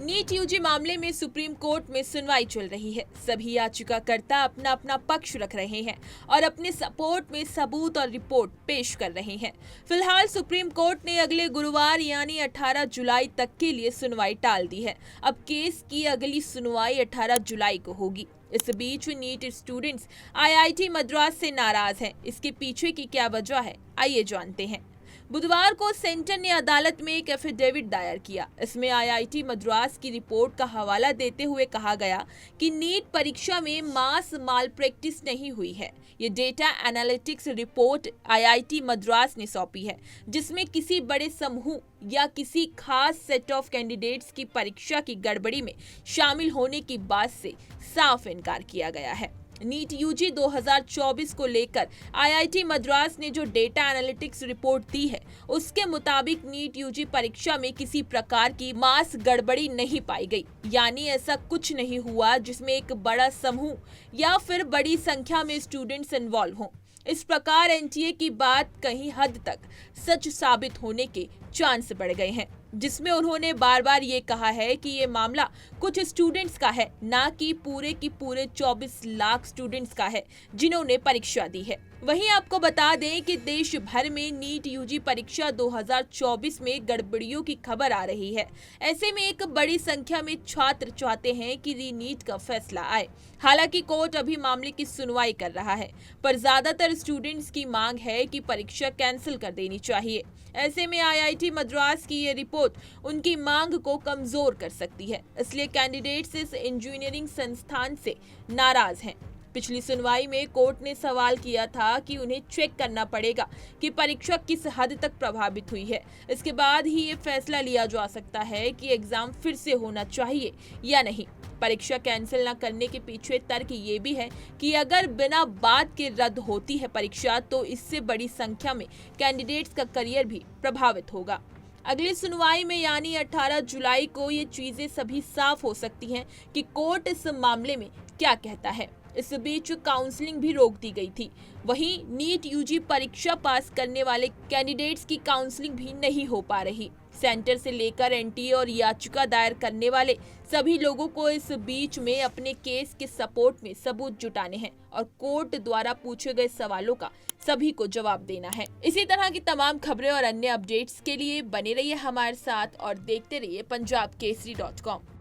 NEET UG मामले में supreme court में सुनवाई चल रही है। सभी याचिकाकर्ता अपना अपना पक्ष रख रहे हैं और अपने सपोर्ट में सबूत और रिपोर्ट पेश कर रहे हैं। फिलहाल सुप्रीम कोर्ट ने अगले गुरुवार यानी 18 जुलाई तक के लिए सुनवाई टाल दी है। अब केस की अगली सुनवाई 18 जुलाई को होगी। इस बीच नीट स्टूडेंट्स आईआईटी मद्रास से नाराज हैं। इसके पीछे की क्या वजह है, आइए जानते हैं। बुधवार को सेंटर ने अदालत में एक एफिडेविट दायर किया। इसमें आईआईटी मद्रास की रिपोर्ट का हवाला देते हुए कहा गया कि नीट परीक्षा में मास माल प्रैक्टिस नहीं हुई है। ये data analytics report IIT Madras ने सौंपी है, जिसमें किसी बड़े समूह या किसी खास सेट ऑफ कैंडिडेट्स की परीक्षा की गड़बड़ी में शामिल होने की बात से साफ इनकार किया गया है। नीट यूजी 2024 को लेकर आईआईटी मद्रास ने जो डेटा एनालिटिक्स रिपोर्ट दी है, उसके मुताबिक नीट यूजी परीक्षा में किसी प्रकार की मास गड़बड़ी नहीं पाई गई। यानी ऐसा कुछ नहीं हुआ जिसमें एक बड़ा समूह या फिर बड़ी संख्या में स्टूडेंट्स इन्वॉल्व हों। इस प्रकार एनटीए की बात कहीं हद तक सच साबित होने के चांस बढ़ गए हैं, जिसमें उन्होंने बार बार ये कहा है कि ये मामला कुछ स्टूडेंट्स का है, ना कि पूरे की पूरे 24 लाख स्टूडेंट्स का है जिन्होंने परीक्षा दी है। वहीं आपको बता दें कि देश भर में नीट यूजी परीक्षा 2024 में गड़बड़ियों की खबर आ रही है। ऐसे में एक बड़ी संख्या में छात्र चाहते हैं कि रीनीट का फैसला आए। हालांकि कोर्ट अभी मामले की सुनवाई कर रहा है, पर ज्यादातर स्टूडेंट्स की मांग है कि परीक्षा कैंसिल कर देनी चाहिए। ऐसे में आईआईटी मद्रास की ये रिपोर्ट उनकी मांग को कमजोर कर सकती है, इसलिए कैंडिडेट्स इस इंजीनियरिंग संस्थान से नाराज हैं। पिछली सुनवाई में कोर्ट ने सवाल किया था कि उन्हें चेक करना पड़ेगा कि परीक्षा किस हद तक प्रभावित हुई है। इसके बाद ही ये फैसला लिया जा सकता है कि एग्जाम फिर से होना चाहिए या नहीं। परीक्षा कैंसिल न करने के पीछे तर्क ये भी है कि अगर बिना बात के रद्द होती है परीक्षा, तो इससे बड़ी संख्या में कैंडिडेट्स का करियर भी प्रभावित होगा। अगली सुनवाई में यानी 18 जुलाई को ये चीजें सभी साफ हो सकती हैं कि कोर्ट इस मामले में क्या कहता है। इस बीच काउंसलिंग भी रोक दी गई थी। वहीं नीट यूजी परीक्षा पास करने वाले कैंडिडेट्स की काउंसलिंग भी नहीं हो पा रही। सेंटर से लेकर एनटीए और याचिका दायर करने वाले सभी लोगों को इस बीच में अपने केस के सपोर्ट में सबूत जुटाने हैं और कोर्ट द्वारा पूछे गए सवालों का सभी को जवाब देना है। इसी तरह की तमाम खबरें और अन्य अपडेट्स के लिए बने रहिए हमारे साथ और देखते रहिए punjabkesari.com।